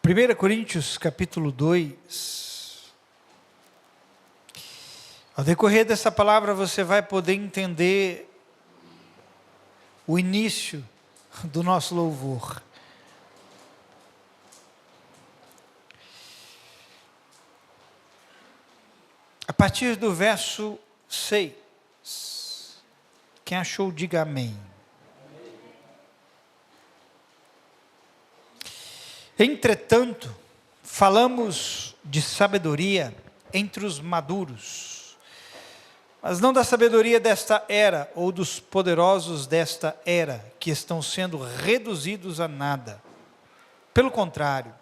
1 Coríntios capítulo 2, ao decorrer dessa palavra você vai poder entender o início do nosso louvor. A partir do verso 6, quem achou diga amém. Entretanto, falamos de sabedoria entre os maduros, mas não da sabedoria desta era, ou dos poderosos desta era, que estão sendo reduzidos a nada. Pelo contrário,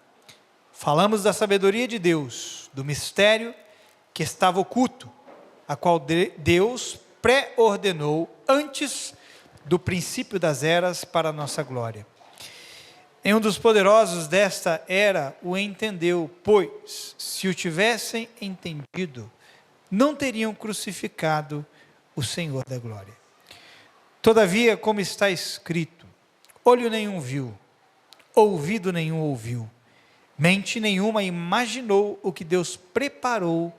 falamos da sabedoria de Deus, do mistério que estava oculto, a qual Deus pré-ordenou antes do princípio das eras para a nossa glória. Nenhum dos poderosos desta era o entendeu, pois, se o tivessem entendido, não teriam crucificado o Senhor da glória. Todavia, como está escrito, olho nenhum viu, ouvido nenhum ouviu, mente nenhuma imaginou o que Deus preparou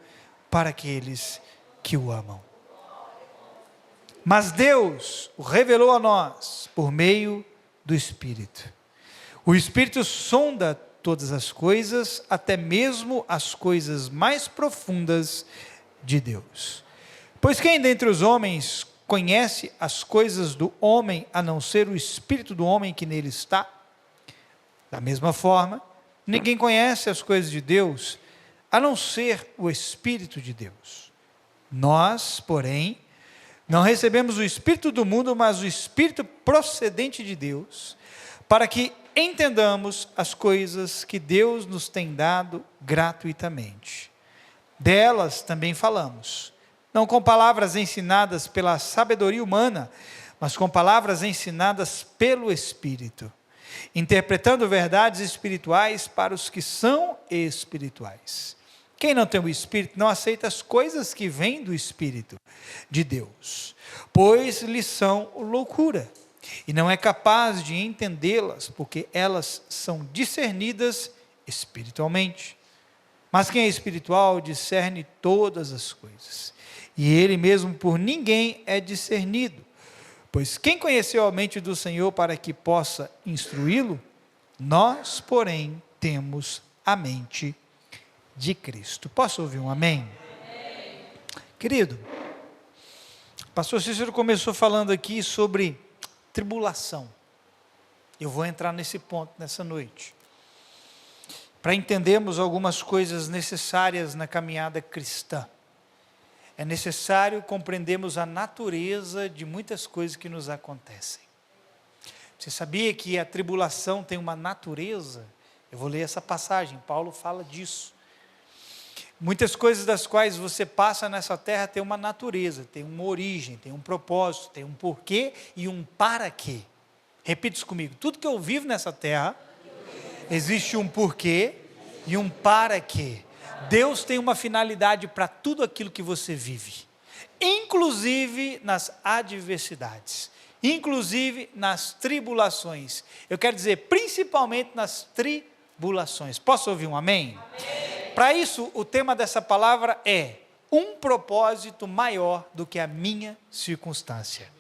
para aqueles que o amam. Mas Deus o revelou a nós por meio do Espírito. O Espírito sonda todas as coisas, até mesmo as coisas mais profundas de Deus. Pois quem dentre os homens conhece as coisas do homem, a não ser o Espírito do homem que nele está? Da mesma forma, ninguém conhece as coisas de Deus, a não ser o Espírito de Deus. Nós, porém, não recebemos o Espírito do mundo, mas o Espírito procedente de Deus, para que entendamos as coisas que Deus nos tem dado gratuitamente. Delas também falamos, não com palavras ensinadas pela sabedoria humana, mas com palavras ensinadas pelo Espírito, interpretando verdades espirituais para os que são espirituais. Quem não tem o Espírito não aceita as coisas que vêm do Espírito de Deus, pois lhes são loucura, e não é capaz de entendê-las, porque elas são discernidas espiritualmente. Mas quem é espiritual discerne todas as coisas, e ele mesmo por ninguém é discernido. Pois quem conheceu a mente do Senhor para que possa instruí-lo? Nós, porém, temos a mente de Cristo. Posso ouvir um amém? Amém. Querido, o pastor Cícero começou falando aqui sobre tribulação. Eu vou entrar nesse ponto nessa noite, para entendermos algumas coisas necessárias na caminhada cristã. É necessário compreendermos a natureza de muitas coisas que nos acontecem. Você sabia que a tribulação tem uma natureza? Eu vou ler essa passagem, Paulo fala disso. Muitas coisas das quais você passa nessa terra tem uma natureza, tem uma origem, tem um propósito, tem um porquê e um para quê. Repita isso comigo, tudo que eu vivo nessa terra, existe um porquê e um para quê. Deus tem uma finalidade para tudo aquilo que você vive, inclusive nas adversidades, inclusive nas tribulações. Eu quero dizer, principalmente nas tribulações. Posso ouvir um amém? Amém. Para isso, o tema dessa palavra é um propósito maior do que a minha circunstância.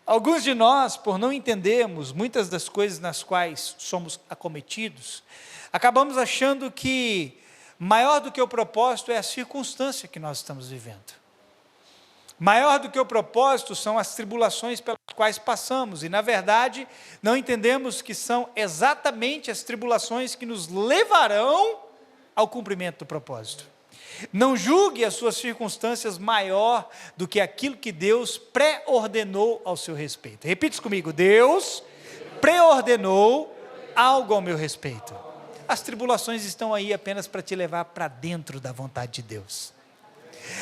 Alguns de nós, por não entendermos muitas das coisas nas quais somos acometidos, acabamos achando que maior do que o propósito é a circunstância que nós estamos vivendo. Maior do que o propósito são as tribulações pelas quais passamos, e na verdade não entendemos que são exatamente as tribulações que nos levarão ao cumprimento do propósito. Não julgue as suas circunstâncias maior do que aquilo que Deus pré-ordenou ao seu respeito. Repita isso comigo, Deus pré-ordenou algo ao meu respeito. As tribulações estão aí apenas para te levar para dentro da vontade de Deus.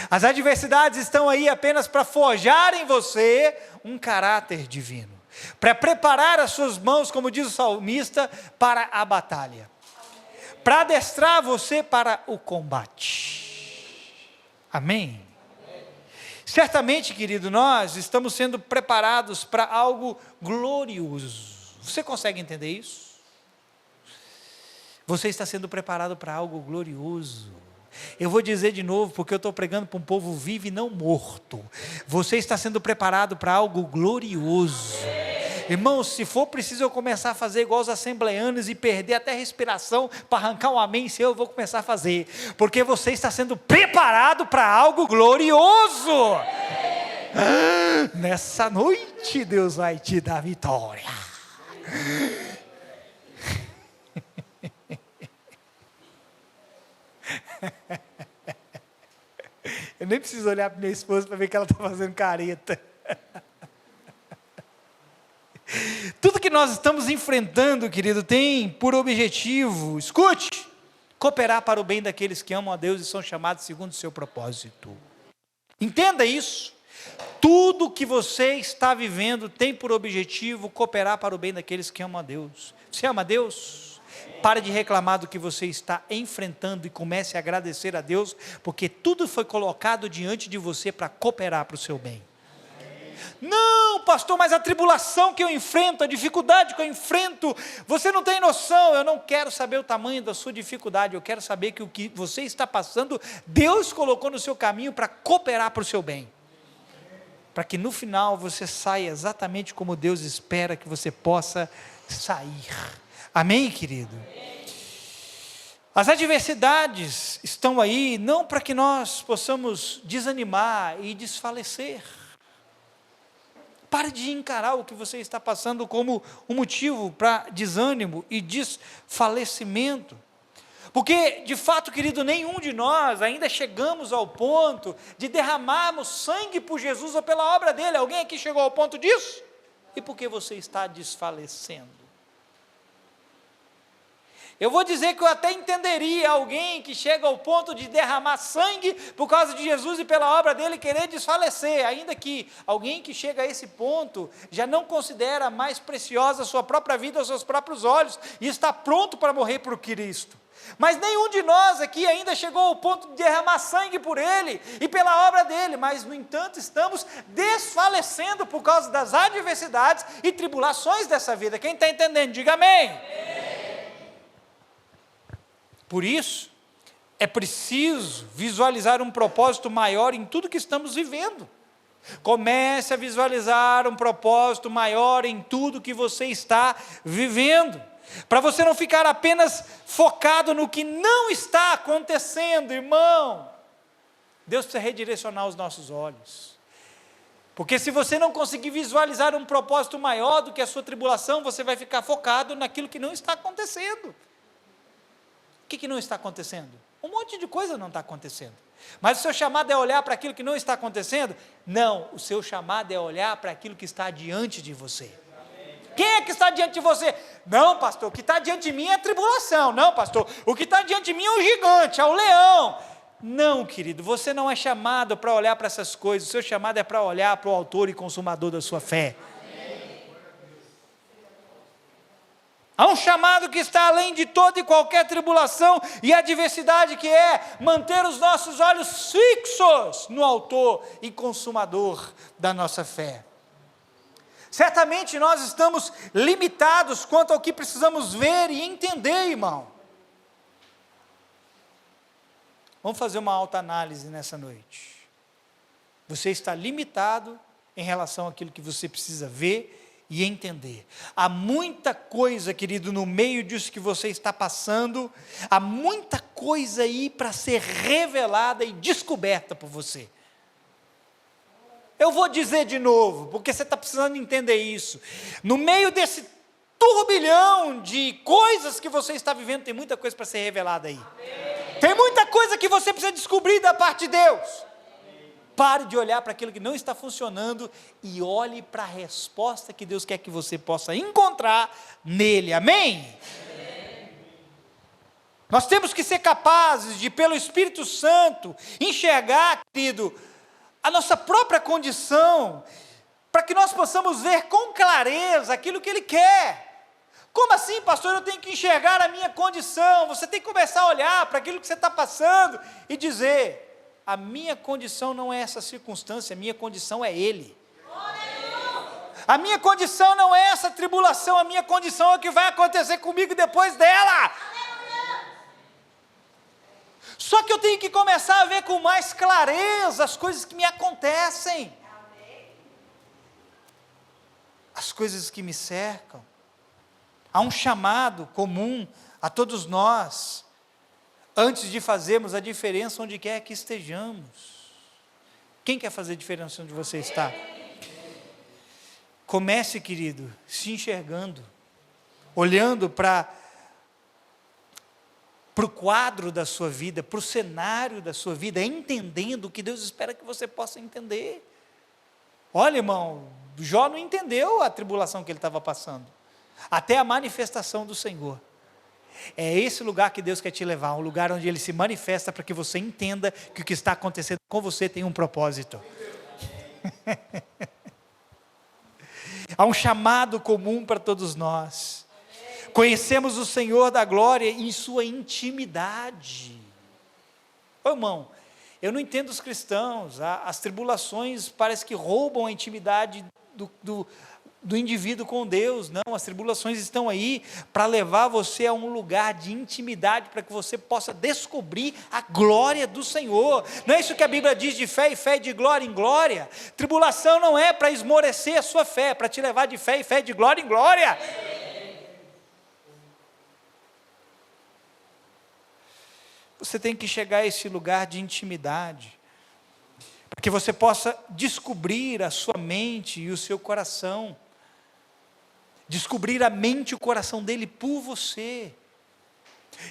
As adversidades estão aí apenas para forjar em você um caráter divino, para preparar as suas mãos, como diz o salmista, para a batalha, para adestrar você para o combate. Amém? Certamente, querido, nós estamos sendo preparados para algo glorioso. Você consegue entender isso? Você está sendo preparado para algo glorioso. Eu vou dizer de novo, porque eu estou pregando para um povo vivo e não morto. Você está sendo preparado para algo glorioso. Irmãos, se for preciso eu começar a fazer igual os assembleanos e perder até a respiração para arrancar um amém seu, eu vou começar a fazer. Porque você está sendo preparado para algo glorioso. Nessa noite Deus vai te dar vitória. Eu nem preciso olhar para minha esposa para ver que ela está fazendo careta. Tudo que nós estamos enfrentando, querido, tem por objetivo, escute, cooperar para o bem daqueles que amam a Deus e são chamados segundo o seu propósito. Entenda isso. Tudo que você está vivendo tem por objetivo cooperar para o bem daqueles que amam a Deus. Você ama a Deus? Pare de reclamar do que você está enfrentando e comece a agradecer a Deus, porque tudo foi colocado diante de você para cooperar para o seu bem. Não, pastor, mas a tribulação que eu enfrento, a dificuldade que eu enfrento, você não tem noção. Eu não quero saber o tamanho da sua dificuldade, eu quero saber que o que você está passando, Deus colocou no seu caminho para cooperar para o seu bem, para que no final você saia exatamente como Deus espera que você possa sair. Amém, querido? As adversidades estão aí não para que nós possamos desanimar e desfalecer. Pare de encarar o que você está passando como um motivo para desânimo e desfalecimento. Porque, de fato, querido, nenhum de nós ainda chegamos ao ponto de derramarmos sangue por Jesus ou pela obra dele. Alguém aqui chegou ao ponto disso? E por que você está desfalecendo? Eu vou dizer que eu até entenderia alguém que chega ao ponto de derramar sangue por causa de Jesus e pela obra dele querer desfalecer, ainda que alguém que chega a esse ponto já não considera mais preciosa a sua própria vida aos seus próprios olhos e está pronto para morrer por Cristo. Mas nenhum de nós aqui ainda chegou ao ponto de derramar sangue por ele e pela obra dele, mas no entanto estamos desfalecendo por causa das adversidades e tribulações dessa vida. Quem está entendendo, diga amém. Por isso, é preciso visualizar um propósito maior em tudo que estamos vivendo. Comece a visualizar um propósito maior em tudo que você está vivendo, para você não ficar apenas focado no que não está acontecendo, irmão. Deus precisa redirecionar os nossos olhos, porque se você não conseguir visualizar um propósito maior do que a sua tribulação, você vai ficar focado naquilo que não está acontecendo. O que não está acontecendo? Um monte de coisa não está acontecendo. Mas o seu chamado é olhar para aquilo que não está acontecendo? Não, o seu chamado é olhar para aquilo que está diante de você. Quem é que está diante de você? Não, pastor, o que está diante de mim é a tribulação. Não, pastor, o que está diante de mim é o gigante, é o leão. Não, querido, você não é chamado para olhar para essas coisas. O seu chamado é para olhar para o autor e consumador da sua fé. Há um chamado que está além de toda e qualquer tribulação e adversidade, que é manter os nossos olhos fixos no autor e consumador da nossa fé. Certamente nós estamos limitados quanto ao que precisamos ver e entender, irmão. Vamos fazer uma autoanálise nessa noite. Você está limitado em relação àquilo que você precisa ver e entender. Há muita coisa, querido, no meio disso que você está passando, há muita coisa aí para ser revelada e descoberta por você. Eu vou dizer de novo, porque você está precisando entender isso. No meio desse turbilhão de coisas que você está vivendo, tem muita coisa para ser revelada aí. Tem muita coisa que você precisa descobrir da parte de Deus. Pare de olhar para aquilo que não está funcionando e olhe para a resposta que Deus quer que você possa encontrar nele. Amém? Nós temos que ser capazes de, pelo Espírito Santo, enxergar, querido, a nossa própria condição, para que nós possamos ver com clareza aquilo que Ele quer. Como assim, pastor? Eu tenho que enxergar a minha condição. Você tem que começar a olhar para aquilo que você está passando e dizer: a minha condição não é essa circunstância, a minha condição é Ele. A minha condição não é essa tribulação, a minha condição é o que vai acontecer comigo depois dela. Só que eu tenho que começar a ver com mais clareza as coisas que me acontecem, as coisas que me cercam. Há um chamado comum a todos nós, antes de fazermos a diferença onde quer que estejamos. Quem quer fazer diferença onde você está? Comece, querido, se enxergando, olhando para o quadro da sua vida, para o cenário da sua vida, entendendo o que Deus espera que você possa entender. Olha, irmão, Jó não entendeu a tribulação que ele estava passando, até a manifestação do Senhor. É esse lugar que Deus quer te levar, um lugar onde Ele se manifesta para que você entenda que o que está acontecendo com você tem um propósito. Há um chamado comum para todos nós. Conhecemos o Senhor da glória em sua intimidade. Ô irmão, eu não entendo os cristãos, as tribulações parece que roubam a intimidade do indivíduo com Deus. Não, as tribulações estão aí para levar você a um lugar de intimidade, para que você possa descobrir a glória do Senhor. Não é isso que a Bíblia diz de fé e fé, de glória em glória? Tribulação não é para esmorecer a sua fé, é para te levar de fé e fé, de glória em glória. Você tem que chegar a esse lugar de intimidade, para que você possa descobrir a sua mente e o seu coração, descobrir a mente e o coração dele por você.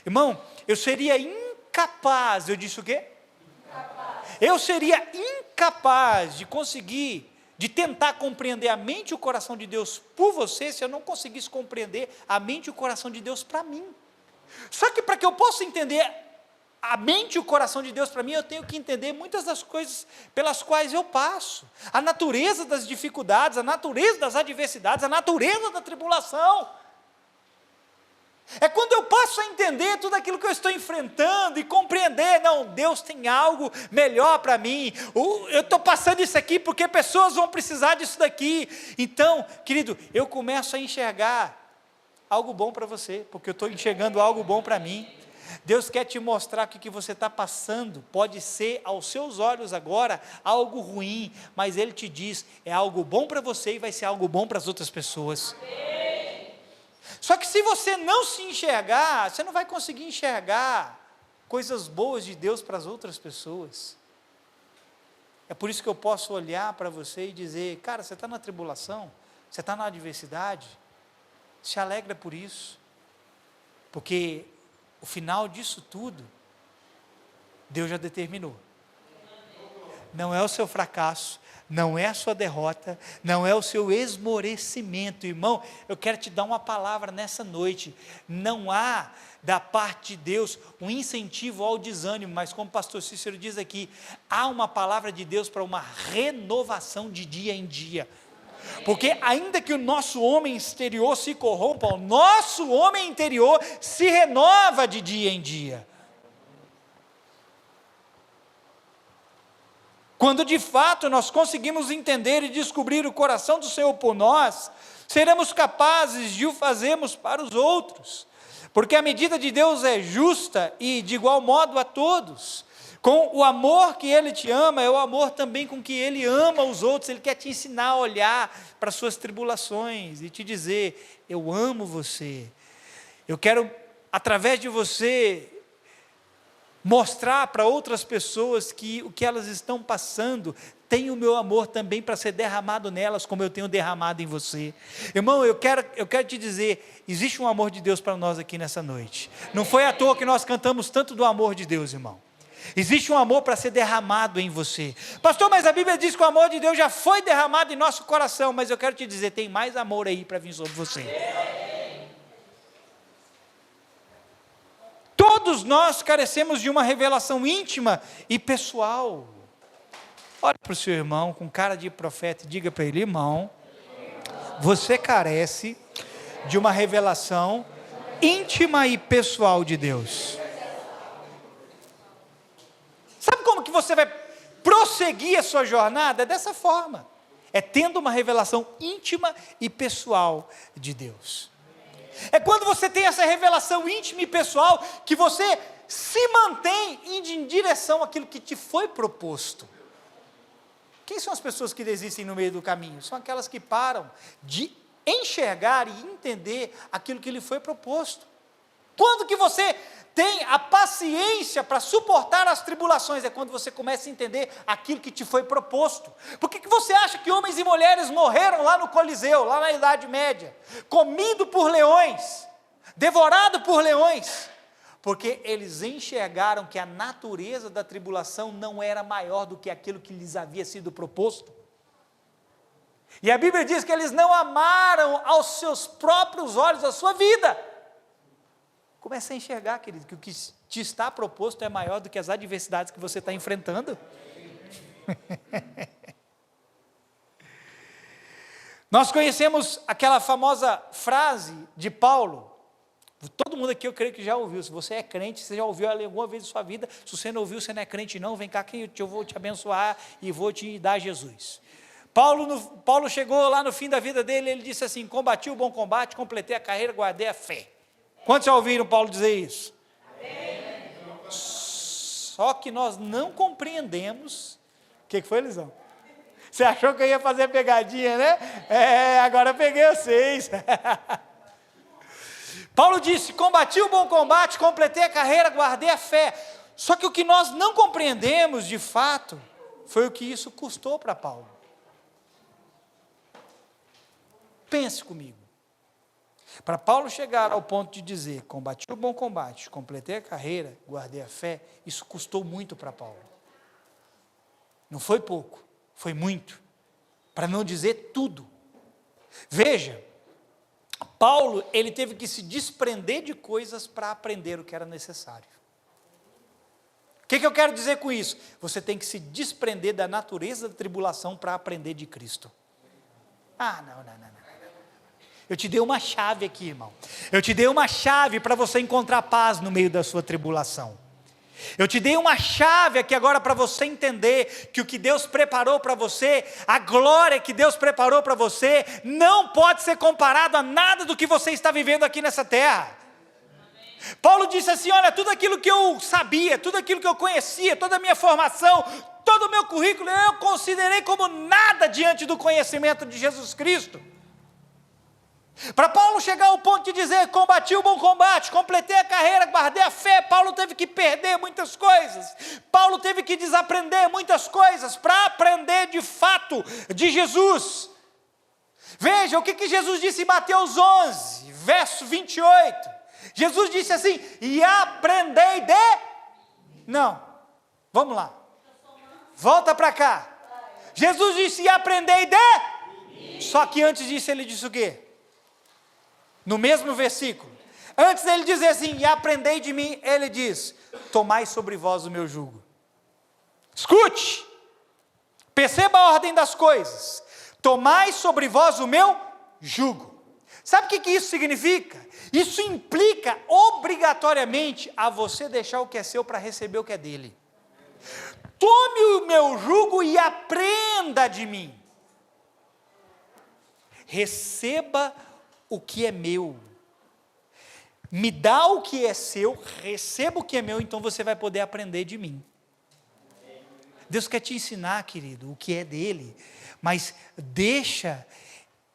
Irmão, eu seria incapaz, eu disse o quê? Incapaz. Eu seria incapaz de conseguir, de tentar compreender a mente e o coração de Deus por você, se eu não conseguisse compreender a mente e o coração de Deus para mim. Só que para que eu possa entender a mente e o coração de Deus para mim, eu tenho que entender muitas das coisas pelas quais eu passo, a natureza das dificuldades, a natureza das adversidades, a natureza da tribulação. É quando eu passo a entender tudo aquilo que eu estou enfrentando e compreender, não, Deus tem algo melhor para mim, eu estou passando isso aqui porque pessoas vão precisar disso daqui. Então, querido, eu começo a enxergar algo bom para você, porque eu estou enxergando algo bom para mim. Deus quer te mostrar que o que você está passando pode ser, aos seus olhos agora, algo ruim, mas Ele te diz, é algo bom para você e vai ser algo bom para as outras pessoas. Amém. Só que se você não se enxergar, você não vai conseguir enxergar coisas boas de Deus para as outras pessoas. É por isso que eu posso olhar para você e dizer, cara, você está na tribulação, você está na adversidade, se alegra por isso, porque o final disso tudo, Deus já determinou. Não é o seu fracasso, não é a sua derrota, não é o seu esmorecimento. Irmão, eu quero te dar uma palavra nessa noite. Não há da parte de Deus um incentivo ao desânimo, mas como o pastor Cícero diz aqui, há uma palavra de Deus para uma renovação de dia em dia. Porque ainda que o nosso homem exterior se corrompa, o nosso homem interior se renova de dia em dia. Quando de fato nós conseguimos entender e descobrir o coração do Senhor por nós, seremos capazes de o fazermos para os outros, porque a medida de Deus é justa e de igual modo a todos. Com o amor que Ele te ama, é o amor também com que Ele ama os outros. Ele quer te ensinar a olhar para as suas tribulações e te dizer, eu amo você. Eu quero, através de você, mostrar para outras pessoas que o que elas estão passando tem o meu amor também para ser derramado nelas, como eu tenho derramado em você. Irmão, eu quero te dizer, existe um amor de Deus para nós aqui nessa noite. Não foi à toa que nós cantamos tanto do amor de Deus, irmão. Existe um amor para ser derramado em você. Pastor, mas a Bíblia diz que o amor de Deus já foi derramado em nosso coração, mas eu quero te dizer, tem mais amor aí para vir sobre você. Todos nós carecemos de uma revelação íntima e pessoal. Olha para o seu irmão com cara de profeta e diga para ele, irmão, você carece de uma revelação íntima e pessoal de Deus. Sabe como que você vai prosseguir a sua jornada? É dessa forma. É tendo uma revelação íntima e pessoal de Deus. É quando você tem essa revelação íntima e pessoal que você se mantém em direção àquilo que te foi proposto. Quem são as pessoas que desistem no meio do caminho? São aquelas que param de enxergar e entender aquilo que lhe foi proposto. Quando que você tem a paciência para suportar as tribulações? É quando você começa a entender aquilo que te foi proposto. Por que você acha que homens e mulheres morreram lá no Coliseu, lá na Idade Média, comido por leões, devorado por leões? Porque eles enxergaram que a natureza da tribulação não era maior do que aquilo que lhes havia sido proposto. E a Bíblia diz que eles não amaram aos seus próprios olhos a sua vida. Comece a enxergar, querido, que o que te está proposto é maior do que as adversidades que você está enfrentando. Nós conhecemos aquela famosa frase de Paulo. Todo mundo aqui eu creio que já ouviu. Se você é crente, você já ouviu ela alguma vez em sua vida. Se você não ouviu, você não é crente não, vem cá que eu vou te abençoar e vou te dar Jesus. Paulo chegou lá no fim da vida dele, ele disse assim: combati o bom combate, completei a carreira, guardei a fé. Quantos já ouviram Paulo dizer isso? Amém. Só que nós não compreendemos. O que foi, Elisão? Você achou que eu ia fazer pegadinha, né? Agora eu peguei vocês. Paulo disse: combati o bom combate, completei a carreira, guardei a fé. Só que o que nós não compreendemos de fato foi o que isso custou para Paulo. Pense comigo. Para Paulo chegar ao ponto de dizer: combati o bom combate, completei a carreira, guardei a fé, isso custou muito para Paulo. Não foi pouco, foi muito, para não dizer tudo. Veja, Paulo, ele teve que se desprender de coisas para aprender o que era necessário. O que eu quero dizer com isso? Você tem que se desprender da natureza da tribulação para aprender de Cristo. Não. Eu te dei uma chave aqui, irmão. Eu te dei uma chave para você encontrar paz no meio da sua tribulação. Eu te dei uma chave aqui agora para você entender que o que Deus preparou para você, a glória que Deus preparou para você, não pode ser comparado a nada do que você está vivendo aqui nessa terra. Paulo disse assim: olha, tudo aquilo que eu sabia, tudo aquilo que eu conhecia, toda a minha formação, todo o meu currículo, eu considerei como nada diante do conhecimento de Jesus Cristo. Para Paulo chegar ao ponto de dizer: combati o bom combate, completei a carreira, guardei a fé, Paulo teve que perder muitas coisas, Paulo teve que desaprender muitas coisas, para aprender de fato de Jesus. Veja o que Jesus disse em Mateus 11, verso 28, Jesus disse assim: e aprendei não, vamos lá, volta para cá, Jesus disse: e aprendei só que antes disso ele disse o quê? No mesmo versículo, antes dele dizer assim: e aprendei de mim, ele diz: tomai sobre vós o meu jugo. Escute, perceba a ordem das coisas: tomai sobre vós o meu jugo. Sabe o que isso significa? Isso implica obrigatoriamente a você deixar o que é seu para receber o que é dele. Tome o meu jugo e aprenda de mim. Receba o que é meu, me dá o que é seu, receba o que é meu, então você vai poder aprender de mim. Deus quer te ensinar, querido, o que é dele, mas deixa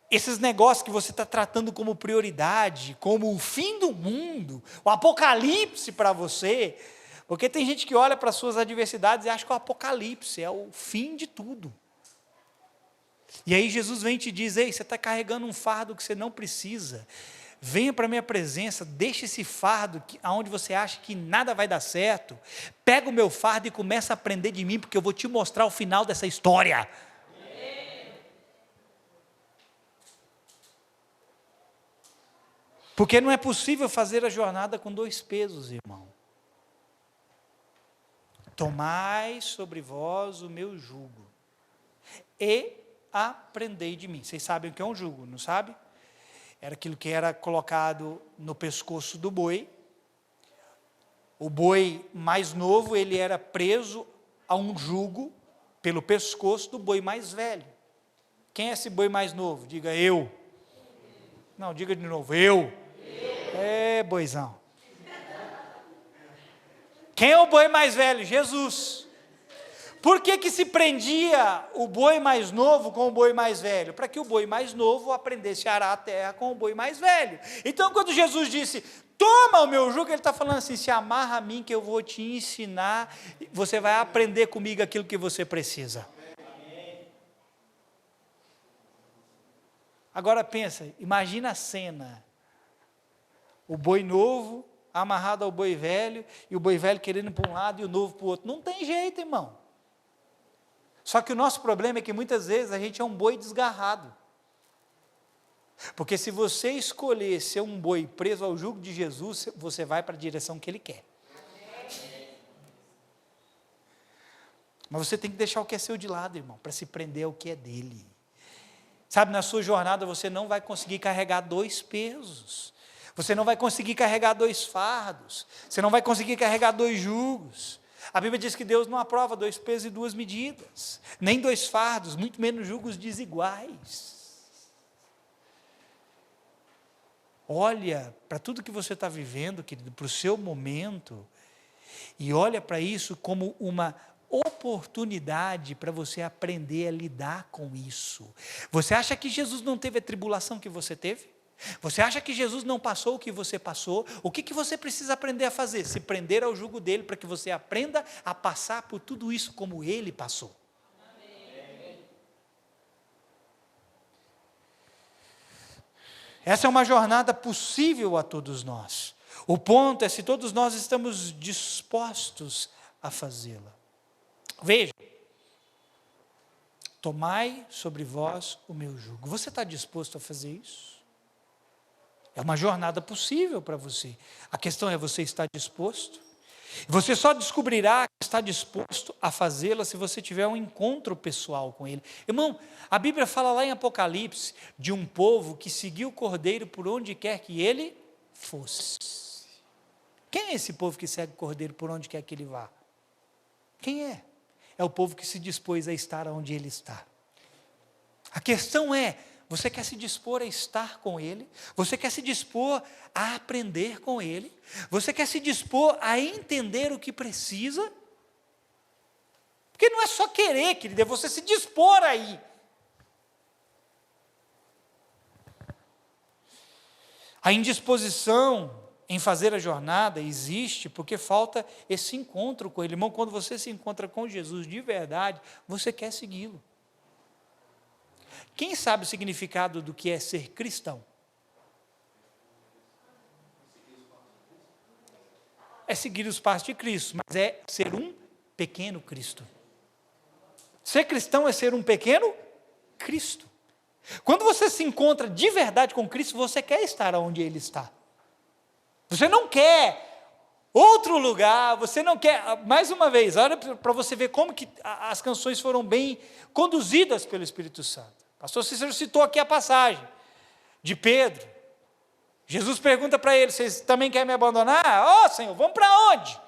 esses negócios que você está tratando como prioridade, como o fim do mundo, o apocalipse para você, porque tem gente que olha para as suas adversidades e acha que o apocalipse é o fim de tudo. E aí Jesus vem e te diz: ei, você está carregando um fardo que você não precisa, venha para a minha presença, deixa esse fardo onde você acha que nada vai dar certo, pega o meu fardo e começa a aprender de mim, porque eu vou te mostrar o final dessa história. Porque não é possível fazer a jornada com dois pesos, irmão. Tomai sobre vós o meu jugo e aprendei de mim. Vocês sabem o que é um jugo, não sabe? Era aquilo que era colocado no pescoço do boi. O boi mais novo, ele era preso a um jugo pelo pescoço do boi mais velho. Quem é esse boi mais novo? Diga: eu. Não, diga de novo: eu. É, boizão. Quem é o boi mais velho? Jesus. Por que que se prendia o boi mais novo com o boi mais velho? Para que o boi mais novo aprendesse a arar a terra com o boi mais velho. Então, quando Jesus disse, toma o meu jugo, ele está falando assim, se amarra a mim que eu vou te ensinar, você vai aprender comigo aquilo que você precisa. Agora pensa, imagina a cena, o boi novo amarrado ao boi velho, e o boi velho querendo ir para um lado e o novo para o outro. Não tem jeito, irmão. Só que o nosso problema é que muitas vezes a gente é um boi desgarrado. Porque se você escolher ser um boi preso ao jugo de Jesus, você vai para a direção que Ele quer. Mas você tem que deixar o que é seu de lado, irmão, para se prender ao que é dele. Sabe, na sua jornada você não vai conseguir carregar 2 pesos. Você não vai conseguir carregar 2 fardos. Você não vai conseguir carregar 2 jugos. A Bíblia diz que Deus não aprova 2 pesos e 2 medidas, nem 2 fardos, muito menos jugos desiguais. Olha para tudo que você está vivendo, querido, para o seu momento, e olha para isso como uma oportunidade para você aprender a lidar com isso. Você acha que Jesus não teve a tribulação que você teve? Você acha que Jesus não passou o que você passou? O que você precisa aprender a fazer? Se prender ao jugo dele, para que você aprenda a passar por tudo isso como ele passou. Amém. Essa é uma jornada possível a todos nós. O ponto é se todos nós estamos dispostos a fazê-la. Veja, tomai sobre vós o meu jugo. Você está disposto a fazer isso? É uma jornada possível para você. A questão é, você está disposto? Você só descobrirá que está disposto a fazê-la se você tiver um encontro pessoal com Ele. Irmão, a Bíblia fala lá em Apocalipse de um povo que seguiu o Cordeiro por onde quer que ele fosse. Quem é esse povo que segue o Cordeiro por onde quer que ele vá? Quem é? É o povo que se dispôs a estar onde ele está. A questão é, você quer se dispor a estar com Ele? Você quer se dispor a aprender com Ele? Você quer se dispor a entender o que precisa? Porque não é só querer, querido, é você se dispor aí. A indisposição em fazer a jornada existe porque falta esse encontro com Ele. Irmão, quando você se encontra com Jesus de verdade, você quer segui-lo. Quem sabe o significado do que é ser cristão? É seguir os passos de Cristo, mas é ser um pequeno Cristo. Ser cristão é ser um pequeno Cristo. Quando você se encontra de verdade com Cristo, você quer estar onde Ele está. Você não quer outro lugar, você não quer, mais uma vez, olha para você ver como que as canções foram bem conduzidas pelo Espírito Santo. Pastor Cícero citou aqui a passagem de Pedro. Jesus pergunta para ele, vocês também querem me abandonar? Senhor, vamos para onde?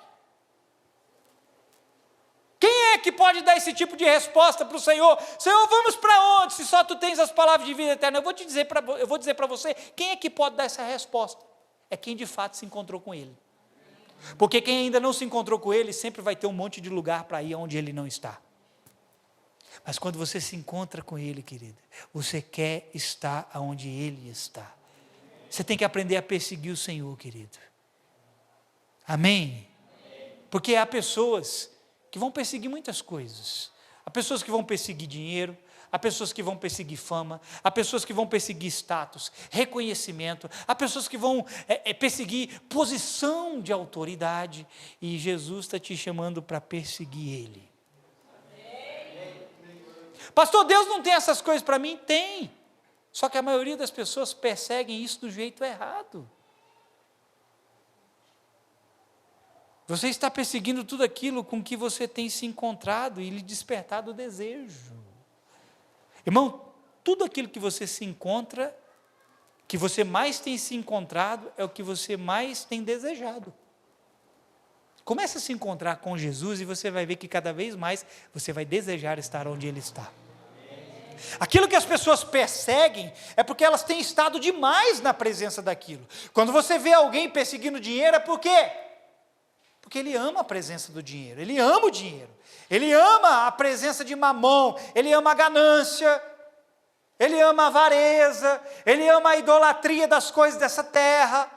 Quem é que pode dar esse tipo de resposta para o Senhor? Senhor, vamos para onde? Se só tu tens as palavras de vida eterna. Eu vou dizer para você, quem é que pode dar essa resposta? É quem de fato se encontrou com Ele. Porque quem ainda não se encontrou com Ele, sempre vai ter um monte de lugar para ir onde Ele não está. Mas quando você se encontra com Ele, querida, você quer estar onde Ele está. Você tem que aprender a perseguir o Senhor, querido. Amém? Porque há pessoas que vão perseguir muitas coisas. Há pessoas que vão perseguir dinheiro, há pessoas que vão perseguir fama, há pessoas que vão perseguir status, reconhecimento, há pessoas que vão perseguir posição de autoridade, e Jesus está te chamando para perseguir Ele. Pastor, Deus não tem essas coisas para mim? Tem. Só que a maioria das pessoas perseguem isso do jeito errado. Você está perseguindo tudo aquilo com que você tem se encontrado e lhe despertado o desejo. Irmão, tudo aquilo que você se encontra, que você mais tem se encontrado, é o que você mais tem desejado. Comece a se encontrar com Jesus e você vai ver que cada vez mais você vai desejar estar onde Ele está. Aquilo que as pessoas perseguem é porque elas têm estado demais na presença daquilo. Quando você vê alguém perseguindo dinheiro, é por quê? Porque ele ama a presença do dinheiro, ele ama o dinheiro, ele ama a presença de Mamom, ele ama a ganância, ele ama a avareza, ele ama a idolatria das coisas dessa terra.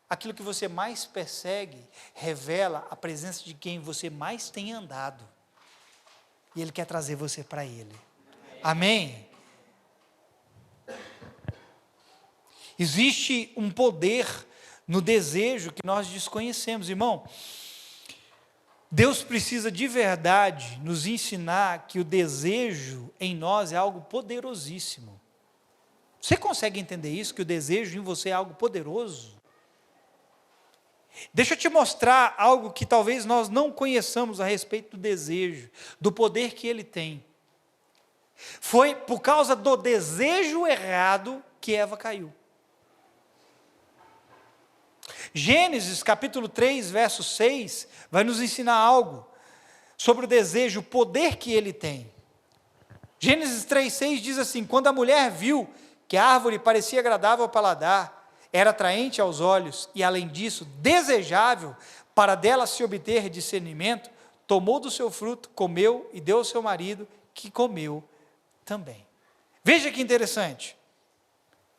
Aquilo que você mais persegue revela a presença de quem você mais tem andado. E ele quer trazer você para ele. Amém? Existe um poder no desejo que nós desconhecemos, irmão. Deus precisa de verdade nos ensinar que o desejo em nós é algo poderosíssimo. Você consegue entender isso, que o desejo em você é algo poderoso? Deixa eu te mostrar algo que talvez nós não conheçamos a respeito do desejo, do poder que ele tem. Foi por causa do desejo errado que Eva caiu. Gênesis capítulo 3, verso 6, vai nos ensinar algo sobre o desejo, o poder que ele tem. Gênesis 3, 6 diz assim: quando a mulher viu que a árvore parecia agradável ao paladar, era atraente aos olhos e, além disso, desejável para dela se obter discernimento, tomou do seu fruto, comeu e deu ao seu marido, que comeu também. Veja que interessante.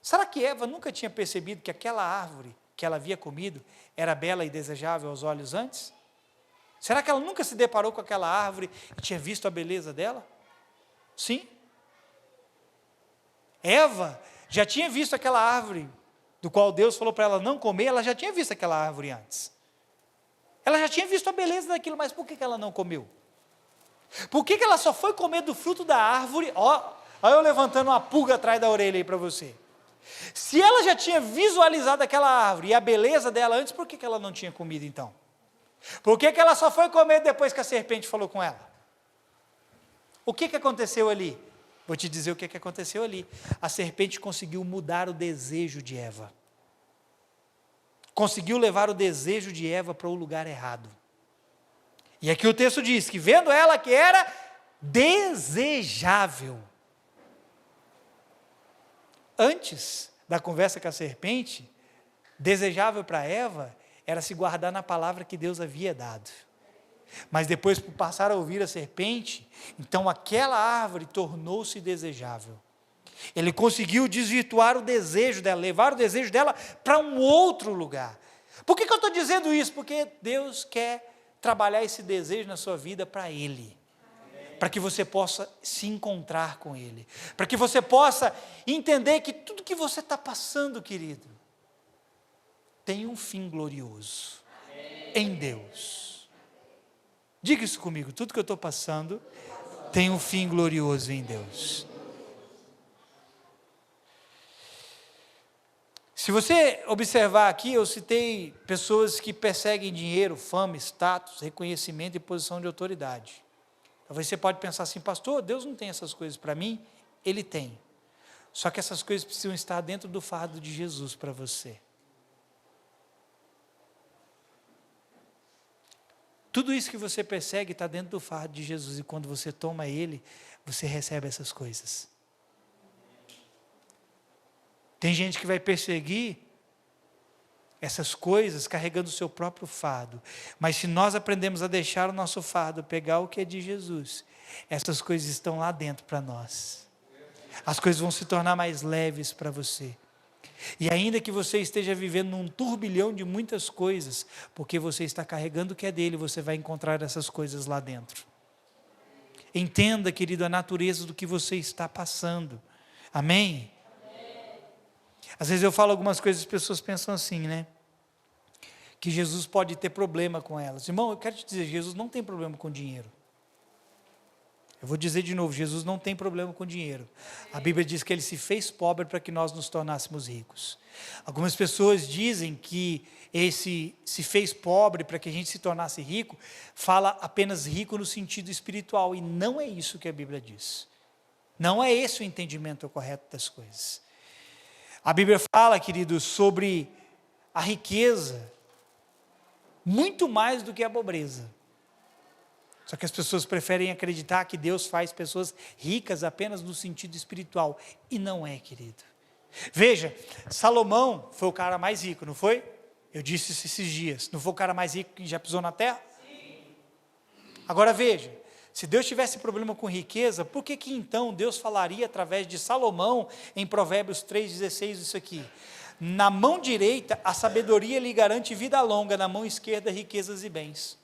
Será que Eva nunca tinha percebido que aquela árvore que ela havia comido era bela e desejável aos olhos antes? Será que ela nunca se deparou com aquela árvore e tinha visto a beleza dela? Sim. Eva já tinha visto aquela árvore do qual Deus falou para ela não comer, ela já tinha visto aquela árvore antes. Ela já tinha visto a beleza daquilo, mas por que ela não comeu? Por que ela só foi comer do fruto da árvore? Ó, eu levantando uma pulga atrás da orelha aí para você. Se ela já tinha visualizado aquela árvore e a beleza dela antes, por que ela não tinha comido então? Por que ela só foi comer depois que a serpente falou com ela? O que aconteceu ali? Vou te dizer o que aconteceu ali. A serpente conseguiu mudar o desejo de Eva. Conseguiu levar o desejo de Eva para o lugar errado. E aqui o texto diz que vendo ela que era desejável. Antes da conversa com a serpente, desejável para Eva era se guardar na palavra que Deus havia dado. Mas depois, por passar a ouvir a serpente, então aquela árvore tornou-se desejável. Ele conseguiu desvirtuar o desejo dela, levar o desejo dela para um outro lugar. Por que eu estou dizendo isso? Porque Deus quer trabalhar esse desejo na sua vida para Ele. Para que você possa se encontrar com Ele. Para que você possa entender que tudo que você está passando, querido, tem um fim glorioso em Deus. Diga isso comigo, tudo que eu estou passando tem um fim glorioso em Deus. Se você observar aqui, eu citei pessoas que perseguem dinheiro, fama, status, reconhecimento e posição de autoridade. Talvez você pode pensar assim, pastor, Deus não tem essas coisas para mim? Ele tem. Só que essas coisas precisam estar dentro do fardo de Jesus para você. Tudo isso que você persegue está dentro do fardo de Jesus, e quando você toma Ele, você recebe essas coisas. Tem gente que vai perseguir essas coisas carregando o seu próprio fardo, mas se nós aprendemos a deixar o nosso fardo, pegar o que é de Jesus, essas coisas estão lá dentro para nós. As coisas vão se tornar mais leves para você. E ainda que você esteja vivendo num turbilhão de muitas coisas, porque você está carregando o que é dele, você vai encontrar essas coisas lá dentro. Entenda, querido, a natureza do que você está passando. Amém? Às vezes eu falo algumas coisas e as pessoas pensam assim, né? Que Jesus pode ter problema com elas. Irmão, eu quero te dizer, Jesus não tem problema com dinheiro. Eu vou dizer de novo, Jesus não tem problema com dinheiro. A Bíblia diz que Ele se fez pobre para que nós nos tornássemos ricos. Algumas pessoas dizem que esse se fez pobre para que a gente se tornasse rico, fala apenas rico no sentido espiritual, e não é isso que a Bíblia diz. Não é esse o entendimento correto das coisas. A Bíblia fala, queridos, sobre a riqueza, muito mais do que a pobreza. Só que as pessoas preferem acreditar que Deus faz pessoas ricas apenas no sentido espiritual. E não é, querido. Veja, Salomão foi o cara mais rico, não foi? Eu disse isso esses dias. Não foi o cara mais rico que já pisou na terra? Sim. Agora veja, se Deus tivesse problema com riqueza, por que então Deus falaria através de Salomão em Provérbios 3,16 isso aqui? Na mão direita a sabedoria lhe garante vida longa, na mão esquerda riquezas e bens.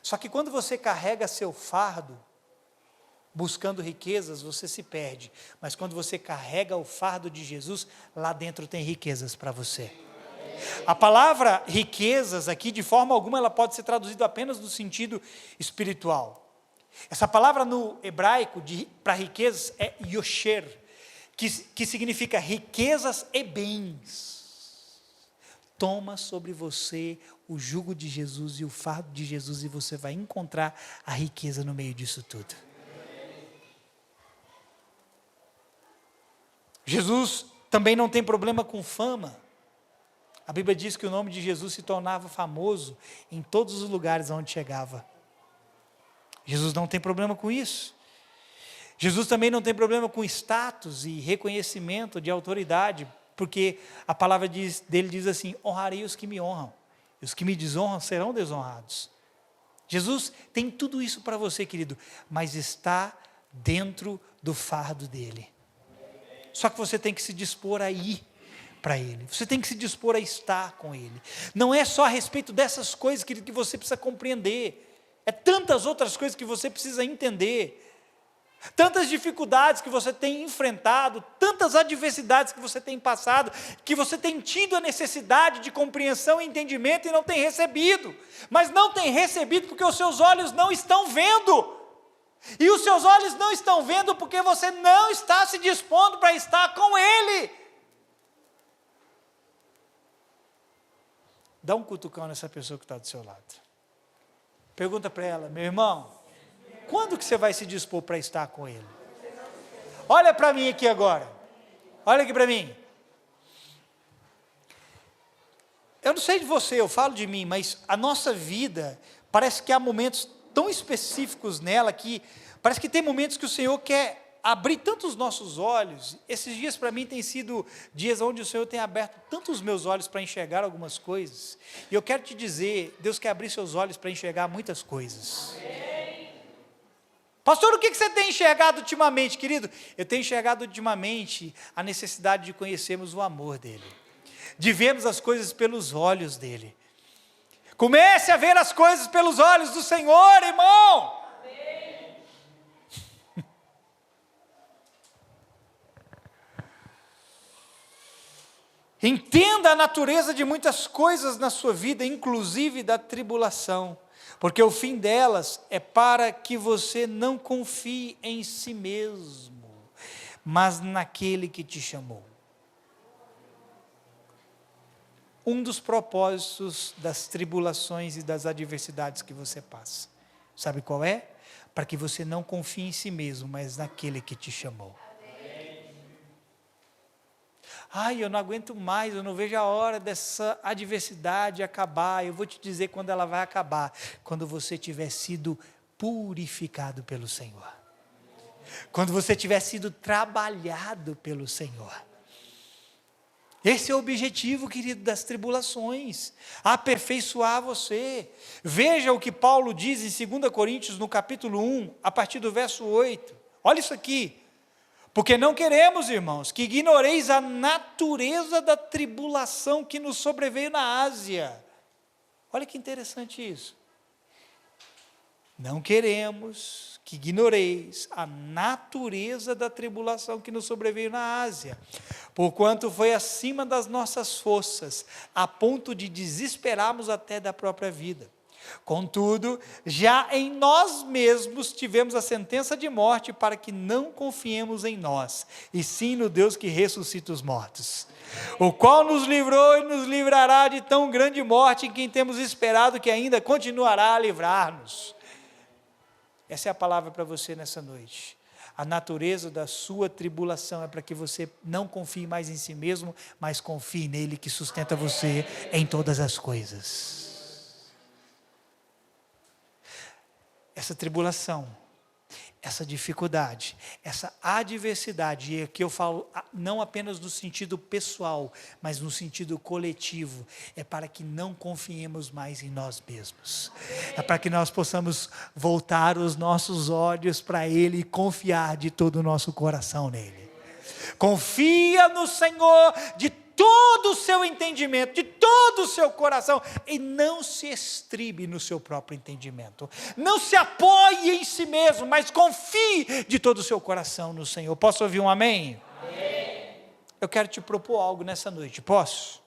Só que quando você carrega seu fardo, buscando riquezas, você se perde. Mas quando você carrega o fardo de Jesus, lá dentro tem riquezas para você. A palavra riquezas aqui, de forma alguma, ela pode ser traduzida apenas no sentido espiritual. Essa palavra no hebraico para riquezas é yosher, que significa riquezas e bens. Toma sobre você o jugo de Jesus e o fardo de Jesus e você vai encontrar a riqueza no meio disso tudo. Jesus também não tem problema com fama. A Bíblia diz que o nome de Jesus se tornava famoso em todos os lugares onde chegava. Jesus não tem problema com isso. Jesus também não tem problema com status e reconhecimento de autoridade, porque a palavra dele diz assim: honrarei os que me honram, e os que me desonram serão desonrados. Jesus tem tudo isso para você, querido, mas está dentro do fardo dele. Só que você tem que se dispor a ir para Ele. Você tem que se dispor a estar com Ele. Não é só a respeito dessas coisas, querido, que você precisa compreender. É tantas outras coisas que você precisa entender. Tantas dificuldades que você tem enfrentado, tantas adversidades que você tem passado, que você tem tido a necessidade de compreensão e entendimento e não tem recebido. Mas não tem recebido porque os seus olhos não estão vendo. E os seus olhos não estão vendo porque você não está se dispondo para estar com Ele. Dá um cutucão nessa pessoa que está do seu lado. Pergunta para ela: meu irmão, quando que você vai se dispor para estar com Ele? Olha para mim aqui agora. Olha aqui para mim. Eu não sei de você, eu falo de mim, mas a nossa vida, parece que há momentos tão específicos nela que parece que tem momentos que o Senhor quer abrir tanto os nossos olhos. Esses dias para mim têm sido dias onde o Senhor tem aberto tanto os meus olhos para enxergar algumas coisas. E eu quero te dizer, Deus quer abrir seus olhos para enxergar muitas coisas. Pastor, o que você tem enxergado ultimamente, querido? Eu tenho enxergado ultimamente a necessidade de conhecermos o amor dEle, de vermos as coisas pelos olhos dEle. Comece a ver as coisas pelos olhos do Senhor, irmão. Amém. Entenda a natureza de muitas coisas na sua vida, inclusive da tribulação, porque o fim delas é para que você não confie em si mesmo, mas naquele que te chamou. Um dos propósitos das tribulações e das adversidades que você passa, sabe qual é? Para que você não confie em si mesmo, mas naquele que te chamou. Ai, eu não aguento mais, eu não vejo a hora dessa adversidade acabar. Eu vou te dizer quando ela vai acabar: quando você tiver sido purificado pelo Senhor, quando você tiver sido trabalhado pelo Senhor. Esse é o objetivo, querido, das tribulações, aperfeiçoar você. Veja o que Paulo diz em 2 Coríntios, no capítulo 1, a partir do verso 8. Olha isso aqui. Porque não queremos, irmãos, que ignoreis a natureza da tribulação que nos sobreveio na Ásia. Olha que interessante isso. Não queremos que ignoreis a natureza da tribulação que nos sobreveio na Ásia, porquanto foi acima das nossas forças, a ponto de desesperarmos até da própria vida. Contudo, já em nós mesmos tivemos a sentença de morte para que não confiemos em nós, e sim no Deus que ressuscita os mortos, o qual nos livrou e nos livrará de tão grande morte, em quem temos esperado que ainda continuará a livrar-nos. Essa é a palavra para você nessa noite. A natureza da sua tribulação é para que você não confie mais em si mesmo, mas confie nele que sustenta você em todas as coisas. Essa tribulação, essa dificuldade, essa adversidade, e aqui eu falo não apenas no sentido pessoal, mas no sentido coletivo, é para que não confiemos mais em nós mesmos, é para que nós possamos voltar os nossos olhos para Ele e confiar de todo o nosso coração nele. Confia no Senhor de todo o seu entendimento, de todo o seu coração, e não se estribe no seu próprio entendimento, não se apoie em si mesmo, mas confie de todo o seu coração no Senhor. Posso ouvir um amém? Amém. Eu quero te propor algo nessa noite, posso?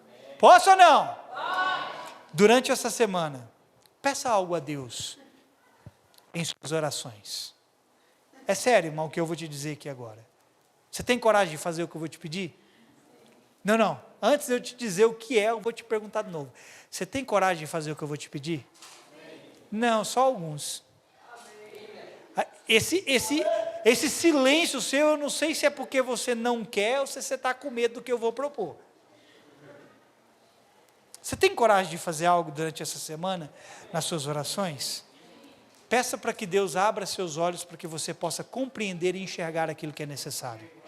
Amém. Posso ou não? Pode. Durante essa semana, peça algo a Deus, em suas orações. É sério, irmão, o que eu vou te dizer aqui agora. Você tem coragem de fazer o que eu vou te pedir? Não. Antes de eu te dizer o que é, eu vou te perguntar de novo. Você tem coragem de fazer o que eu vou te pedir? Não, só alguns. Esse silêncio seu, eu não sei se é porque você não quer ou se você está com medo do que eu vou propor. Você tem coragem de fazer algo durante essa semana, nas suas orações? Peça para que Deus abra seus olhos para que você possa compreender e enxergar aquilo que é necessário.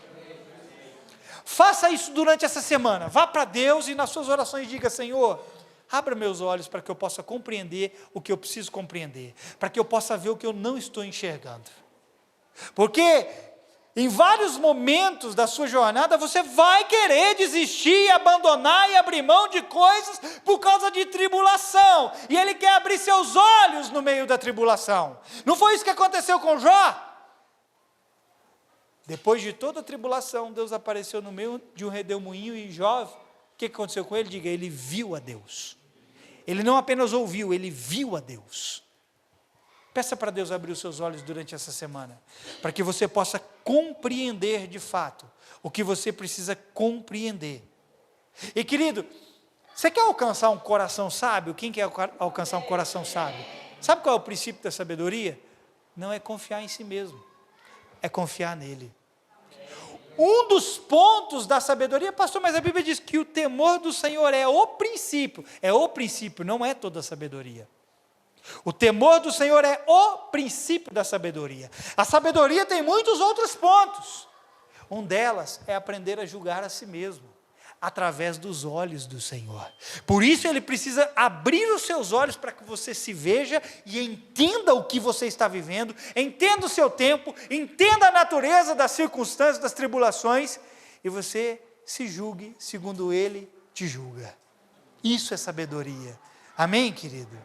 Faça isso durante essa semana. Vá para Deus e nas suas orações diga: Senhor, abra meus olhos para que eu possa compreender o que eu preciso compreender, para que eu possa ver o que eu não estou enxergando. Porque em vários momentos da sua jornada você vai querer desistir, abandonar e abrir mão de coisas por causa de tribulação, e Ele quer abrir seus olhos no meio da tribulação. Não foi isso que aconteceu com Jó? Depois de toda a tribulação, Deus apareceu no meio de um redemoinho, e Jó, o que aconteceu com ele? Diga, ele viu a Deus. Ele não apenas ouviu, ele viu a Deus. Peça para Deus abrir os seus olhos durante essa semana, para que você possa compreender de fato o que você precisa compreender. E querido, você quer alcançar um coração sábio? Quem quer alcançar um coração sábio? Sabe qual é o princípio da sabedoria? Não é confiar em si mesmo, é confiar nele. Um dos pontos da sabedoria, pastor, mas a Bíblia diz que o temor do Senhor é o princípio, não é toda a sabedoria. O temor do Senhor é o princípio da sabedoria. A sabedoria tem muitos outros pontos. Um delas é aprender a julgar a si mesmo, através dos olhos do Senhor. Por isso Ele precisa abrir os seus olhos para que você se veja e entenda o que você está vivendo, entenda o seu tempo, entenda a natureza das circunstâncias, das tribulações, e você se julgue segundo Ele te julga. Isso é sabedoria. Amém, querido?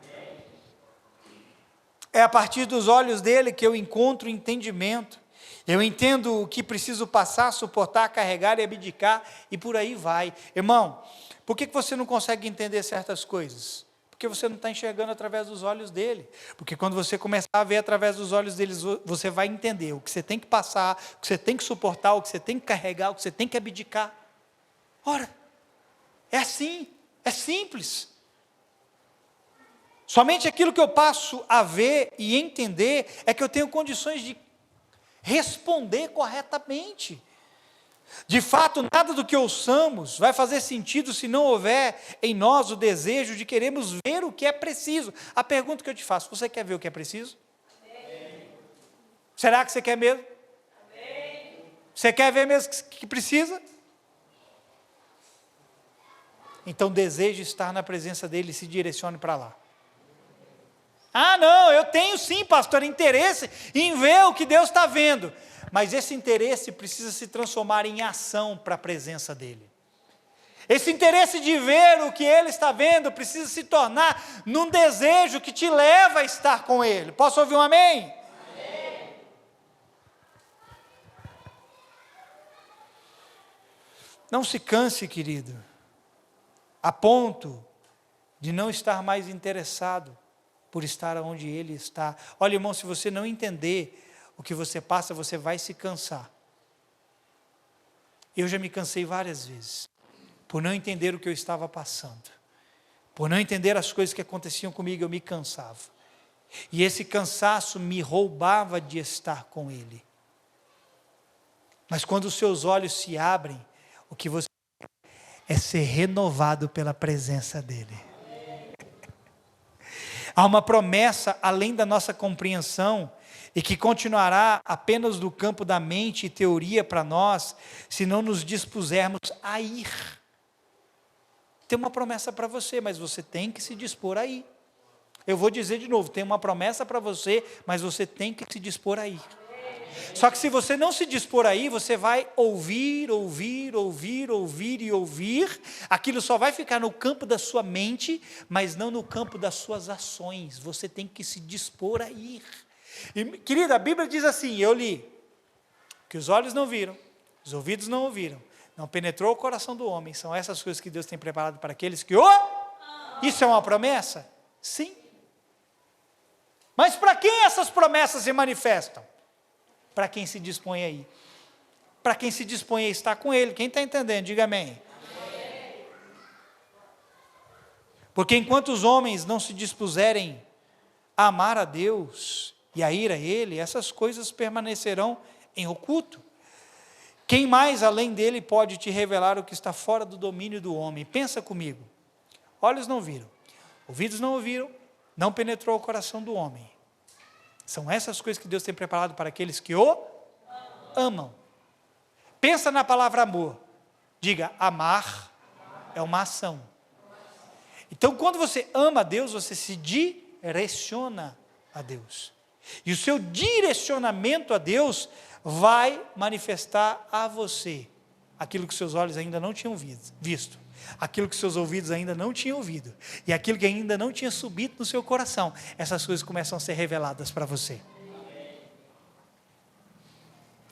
É a partir dos olhos dele que eu encontro entendimento. Eu entendo o que preciso passar, suportar, carregar e abdicar, e por aí vai. Irmão, por que você não consegue entender certas coisas? Porque você não está enxergando através dos olhos dele. Porque quando você começar a ver através dos olhos dele, você vai entender o que você tem que passar, o que você tem que suportar, o que você tem que carregar, o que você tem que abdicar. Ora, é assim, é simples. Somente aquilo que eu passo a ver e entender é que eu tenho condições de responder corretamente. De fato, nada do que ouçamos vai fazer sentido se não houver em nós o desejo de queremos ver o que é preciso. A pergunta que eu te faço: você quer ver o que é preciso? Amém. Será que você quer mesmo? Amém. Você quer ver mesmo que precisa? Então deseje estar na presença dele e se direcione para lá. Ah, não, eu tenho sim, pastor, interesse em ver o que Deus está vendo. Mas esse interesse precisa se transformar em ação para a presença dele. Esse interesse de ver o que ele está vendo precisa se tornar num desejo que te leva a estar com ele. Posso ouvir um amém? Amém. Não se canse, querido, a ponto de não estar mais interessado por estar onde ele está. Olha, irmão, se você não entender o que você passa, você vai se cansar. Eu já me cansei várias vezes, por não entender o que eu estava passando, por não entender as coisas que aconteciam comigo, eu me cansava, e esse cansaço me roubava de estar com ele. Mas quando os seus olhos se abrem, o que você quer é ser renovado pela presença dele. Há uma promessa além da nossa compreensão e que continuará apenas no campo da mente e teoria para nós, se não nos dispusermos a ir. Tem uma promessa para você, mas você tem que se dispor a ir. Eu vou dizer de novo, tem uma promessa para você, mas você tem que se dispor a ir. Só que se você não se dispor a ir, você vai ouvir, aquilo só vai ficar no campo da sua mente, mas não no campo das suas ações. Você tem que se dispor a ir. E, querida, a Bíblia diz assim, eu li, que os olhos não viram, os ouvidos não ouviram, não penetrou o coração do homem, são essas coisas que Deus tem preparado para aqueles que Isso é uma promessa? Sim. Mas para quem essas promessas se manifestam? Para quem se dispõe a ir. Para quem se dispõe a estar com Ele. Quem está entendendo? Diga amém. Amém. Porque enquanto os homens não se dispuserem a amar a Deus e a ir a Ele, essas coisas permanecerão em oculto. Quem mais além dele pode te revelar o que está fora do domínio do homem? Pensa comigo. Olhos não viram, ouvidos não ouviram, não penetrou o coração do homem. São essas coisas que Deus tem preparado para aqueles que o amam. Pensa na palavra amor. Diga, amar é uma ação. Então, quando você ama a Deus, você se direciona a Deus. E o seu direcionamento a Deus vai manifestar a você aquilo que seus olhos ainda não tinham visto, aquilo que seus ouvidos ainda não tinham ouvido, e aquilo que ainda não tinha subido no seu coração. Essas coisas começam a ser reveladas para você.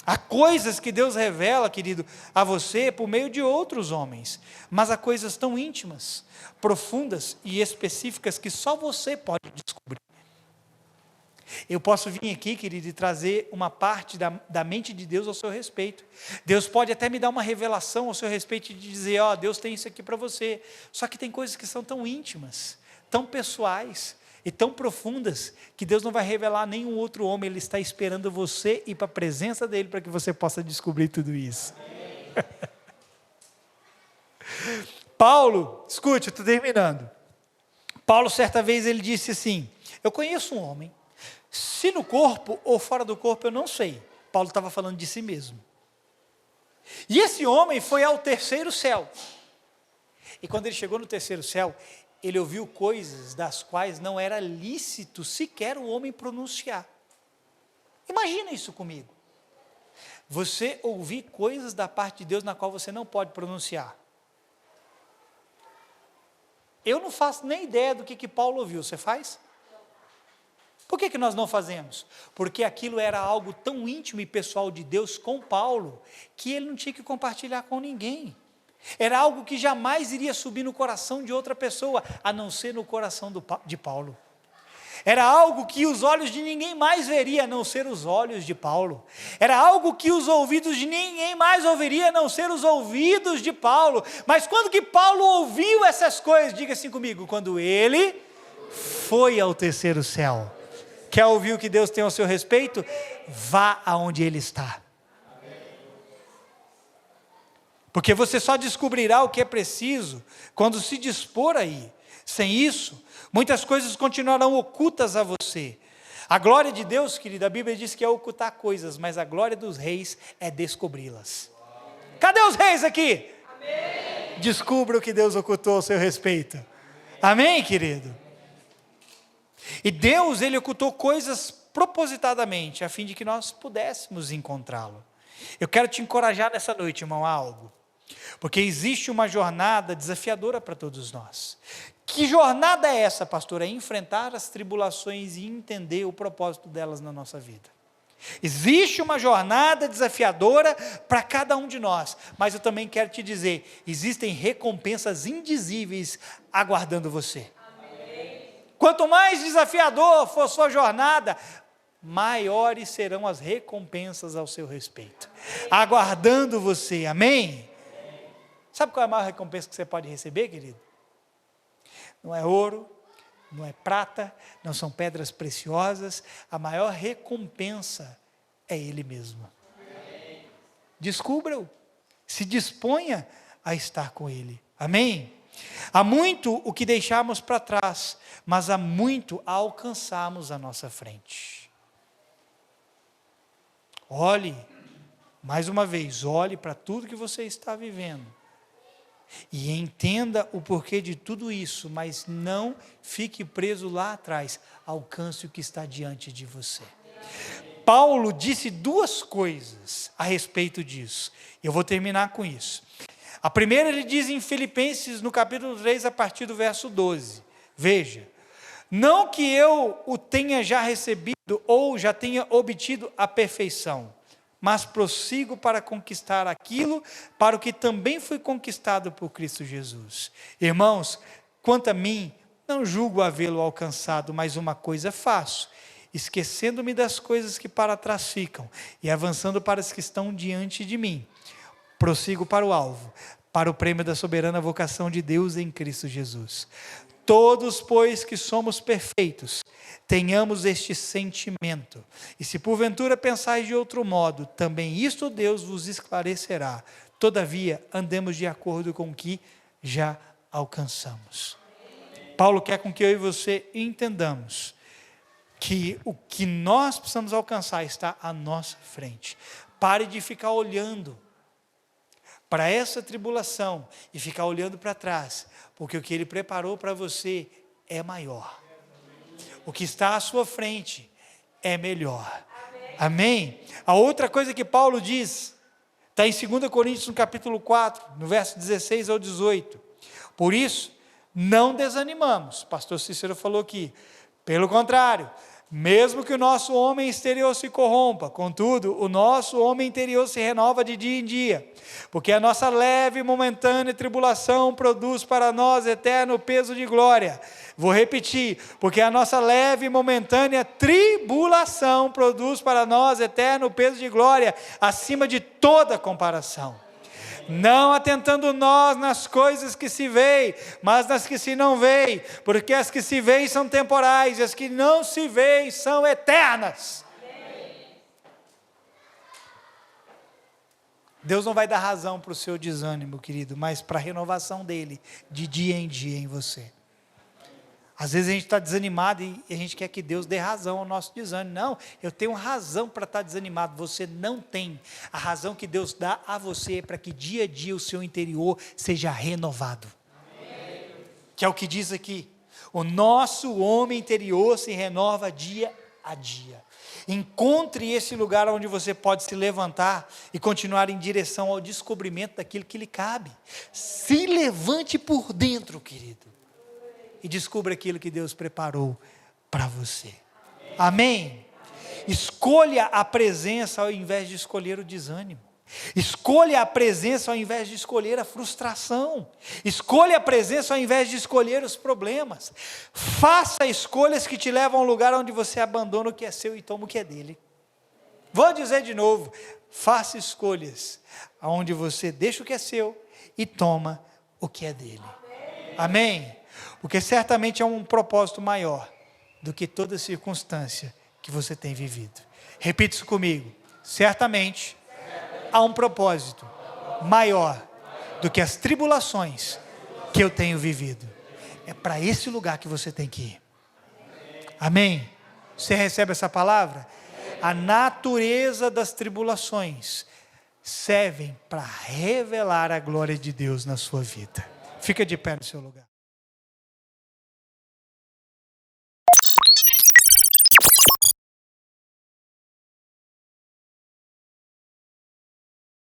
Há coisas que Deus revela, querido, a você por meio de outros homens, mas há coisas tão íntimas, profundas e específicas que só você pode descobrir. Eu posso vir aqui, querido, e trazer uma parte da mente de Deus ao seu respeito. Deus pode até me dar uma revelação ao seu respeito de dizer, Deus tem isso aqui para você. Só que tem coisas que são tão íntimas, tão pessoais e tão profundas, que Deus não vai revelar a nenhum outro homem. Ele está esperando você ir para a presença dele para que você possa descobrir tudo isso. Paulo, escute, eu estou terminando. Paulo, certa vez, ele disse assim, eu conheço um homem, se no corpo ou fora do corpo, eu não sei. Paulo estava falando de si mesmo. E esse homem foi ao terceiro céu. E quando ele chegou no terceiro céu, ele ouviu coisas das quais não era lícito sequer o homem pronunciar. Imagina isso comigo. Você ouvir coisas da parte de Deus na qual você não pode pronunciar. Eu não faço nem ideia do que Paulo ouviu. Você faz? Por que nós não fazemos? Porque aquilo era algo tão íntimo e pessoal de Deus com Paulo, que ele não tinha que compartilhar com ninguém. Era algo que jamais iria subir no coração de outra pessoa, a não ser no coração de Paulo. Era algo que os olhos de ninguém mais veria, a não ser os olhos de Paulo. Era algo que os ouvidos de ninguém mais ouviria, a não ser os ouvidos de Paulo. Mas quando que Paulo ouviu essas coisas, diga assim comigo, quando ele foi ao terceiro céu. Quer ouvir o que Deus tem ao seu respeito? Vá aonde Ele está. Porque você só descobrirá o que é preciso quando se dispor a ir. Sem isso, muitas coisas continuarão ocultas a você. A glória de Deus, querida, a Bíblia diz que é ocultar coisas, mas a glória dos reis é descobri-las. Cadê os reis aqui? Amém. Descubra o que Deus ocultou ao seu respeito. Amém, querido? E Deus, Ele ocultou coisas propositadamente, a fim de que nós pudéssemos encontrá-lo. Eu quero te encorajar nessa noite, irmão, a algo. Porque existe uma jornada desafiadora para todos nós. Que jornada é essa, pastor? É enfrentar as tribulações e entender o propósito delas na nossa vida. Existe uma jornada desafiadora para cada um de nós. Mas eu também quero te dizer, existem recompensas indizíveis aguardando você. Quanto mais desafiador for sua jornada, maiores serão as recompensas ao seu respeito, aguardando você, amém? Sabe qual é a maior recompensa que você pode receber, querido? Não é ouro, não é prata, não são pedras preciosas, a maior recompensa é Ele mesmo. Descubra-o, se disponha a estar com Ele, amém? Há muito o que deixamos para trás, mas há muito a alcançarmos à nossa frente. Olhe, mais uma vez, olhe para tudo que você está vivendo e entenda o porquê de tudo isso, mas não fique preso lá atrás, alcance o que está diante de você. Paulo disse duas coisas a respeito disso, eu vou terminar com isso. A primeira ele diz em Filipenses, no capítulo 3, a partir do verso 12, veja, não que eu o tenha já recebido ou já tenha obtido a perfeição, mas prossigo para conquistar aquilo para o que também fui conquistado por Cristo Jesus. Irmãos, quanto a mim, não julgo havê-lo alcançado, mas uma coisa faço, esquecendo-me das coisas que para trás ficam e avançando para as que estão diante de mim. Prossigo para o alvo, para o prêmio da soberana vocação de Deus em Cristo Jesus. Todos, pois, que somos perfeitos, tenhamos este sentimento. E se porventura pensais de outro modo, também isto Deus vos esclarecerá. Todavia, andemos de acordo com o que já alcançamos. Paulo quer com que eu e você entendamos que o que nós precisamos alcançar está à nossa frente. Pare de ficar olhando para essa tribulação e ficar olhando para trás, porque o que Ele preparou para você é maior. O que está à sua frente é melhor. Amém? A outra coisa que Paulo diz, está em 2 Coríntios, no capítulo 4, no verso 16 ao 18. Por isso, não desanimamos. Pastor Cícero falou aqui. Pelo contrário, mesmo que o nosso homem exterior se corrompa, contudo, o nosso homem interior se renova de dia em dia, porque a nossa leve e momentânea tribulação produz para nós eterno peso de glória. Vou repetir, porque a nossa leve e momentânea tribulação produz para nós eterno peso de glória, acima de toda comparação. Não atentando nós nas coisas que se veem, mas nas que se não veem, porque as que se veem são temporais, e as que não se veem são eternas. Deus não vai dar razão para o seu desânimo, querido, mas para a renovação dele, de dia em dia em você. Às vezes a gente está desanimado e a gente quer que Deus dê razão ao nosso desânimo. Não, eu tenho razão para estar desanimado, você não tem. A razão que Deus dá a você é para que dia a dia o seu interior seja renovado. Amém. Que é o que diz aqui, o nosso homem interior se renova dia a dia. Encontre esse lugar onde você pode se levantar e continuar em direção ao descobrimento daquilo que lhe cabe. Se levante por dentro, querido. E descubra aquilo que Deus preparou para você. Amém? Escolha a presença ao invés de escolher o desânimo. Escolha a presença ao invés de escolher a frustração. Escolha a presença ao invés de escolher os problemas. Faça escolhas que te levam a um lugar onde você abandona o que é seu e toma o que é dele. Vou dizer de novo, faça escolhas onde você deixa o que é seu e toma o que é dele. Amém? Porque certamente é um propósito maior do que toda circunstância que você tem vivido. Repita isso comigo. Certamente há um propósito maior do que as tribulações que eu tenho vivido. É para esse lugar que você tem que ir. Amém? Você recebe essa palavra? A natureza das tribulações servem para revelar a glória de Deus na sua vida. Fica de pé no seu lugar.